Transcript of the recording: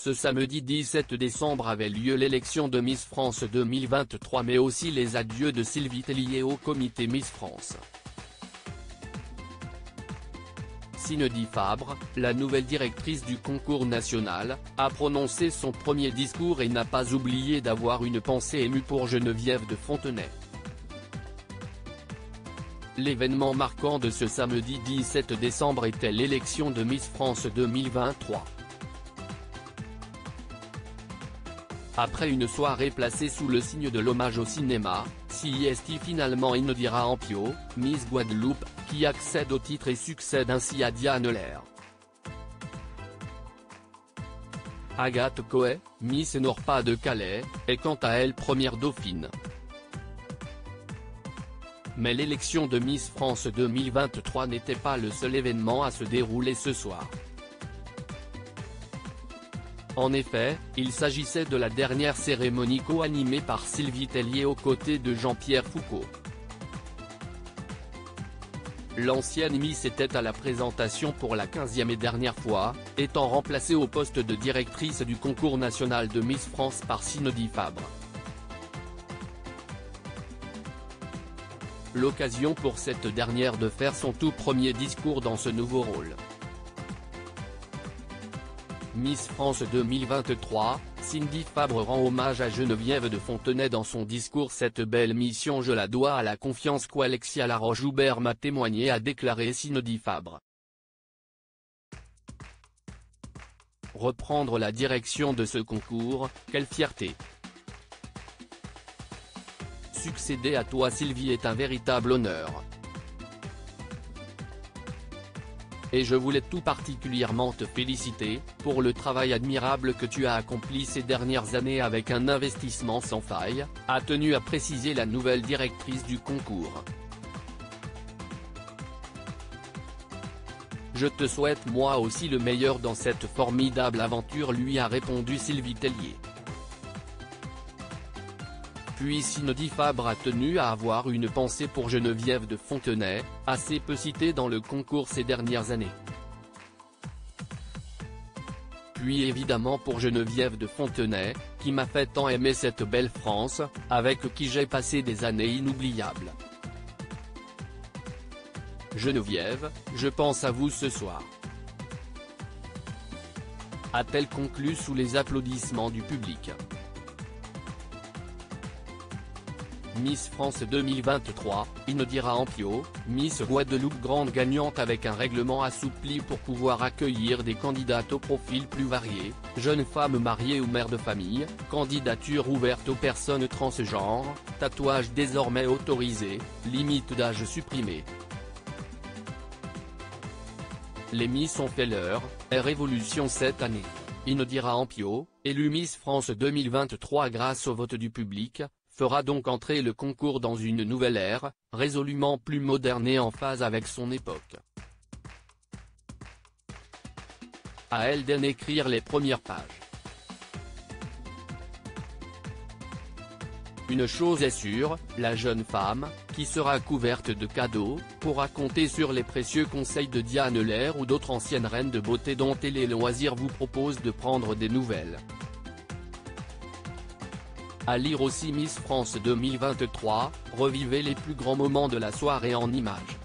Ce samedi 17 décembre avait lieu l'élection de Miss France 2023 mais aussi les adieux de Sylvie Tellier au comité Miss France. Cindy Fabre, la nouvelle directrice du concours national, a prononcé son premier discours et n'a pas oublié d'avoir une pensée émue pour Geneviève de Fontenay. L'événement marquant de ce samedi 17 décembre était l'élection de Miss France 2023. Après une soirée placée sous le signe de l'hommage au cinéma, c'est finalement Indira Ampio, Miss Guadeloupe, qui accède au titre et succède ainsi à Diane Lair. Agathe Coët, Miss Norpa de Calais, est quant à elle première dauphine. Mais l'élection de Miss France 2023 n'était pas le seul événement à se dérouler ce soir. En effet, il s'agissait de la dernière cérémonie co-animée par Sylvie Tellier aux côtés de Jean-Pierre Foucault. L'ancienne Miss était à la présentation pour la 15e et dernière fois, étant remplacée au poste de directrice du concours national de Miss France par Cindy Fabre. L'occasion pour cette dernière de faire son tout premier discours dans ce nouveau rôle. Miss France 2023, Cindy Fabre rend hommage à Geneviève de Fontenay dans son discours. Cette belle mission je la dois à la confiance qu'Alexia Laroche-Joubert m'a témoigné, a déclaré Cindy Fabre. Reprendre la direction de ce concours, quelle fierté! Succéder à toi Sylvie est un véritable honneur. Et je voulais tout particulièrement te féliciter, pour le travail admirable que tu as accompli ces dernières années avec un investissement sans faille, a tenu à préciser la nouvelle directrice du concours. Je te souhaite moi aussi le meilleur dans cette formidable aventure, lui a répondu Sylvie Tellier. Puis Cindy Fabre a tenu à avoir une pensée pour Geneviève de Fontenay, assez peu citée dans le concours ces dernières années. Puis évidemment pour Geneviève de Fontenay, qui m'a fait tant aimer cette belle France, avec qui j'ai passé des années inoubliables. Geneviève, je pense à vous ce soir. A-t-elle conclu sous les applaudissements du public. Miss France 2023, Indira Ampio, Miss Guadeloupe grande gagnante avec un règlement assoupli pour pouvoir accueillir des candidates au profil plus varié, jeunes femmes mariées ou mères de famille, candidature ouverte aux personnes transgenres, tatouage désormais autorisé, limite d'âge supprimée. Les Miss ont fait leur révolution cette année. Indira Ampio, élue Miss France 2023 grâce au vote du public, fera donc entrer le concours dans une nouvelle ère, résolument plus moderne et en phase avec son époque. À elle d'en écrire les premières pages. Une chose est sûre, la jeune femme, qui sera couverte de cadeaux, pourra compter sur les précieux conseils de Diane Lair ou d'autres anciennes reines de beauté dont Télé Loisirs vous propose de prendre des nouvelles. À lire aussi Miss France 2023, revivez les plus grands moments de la soirée en images.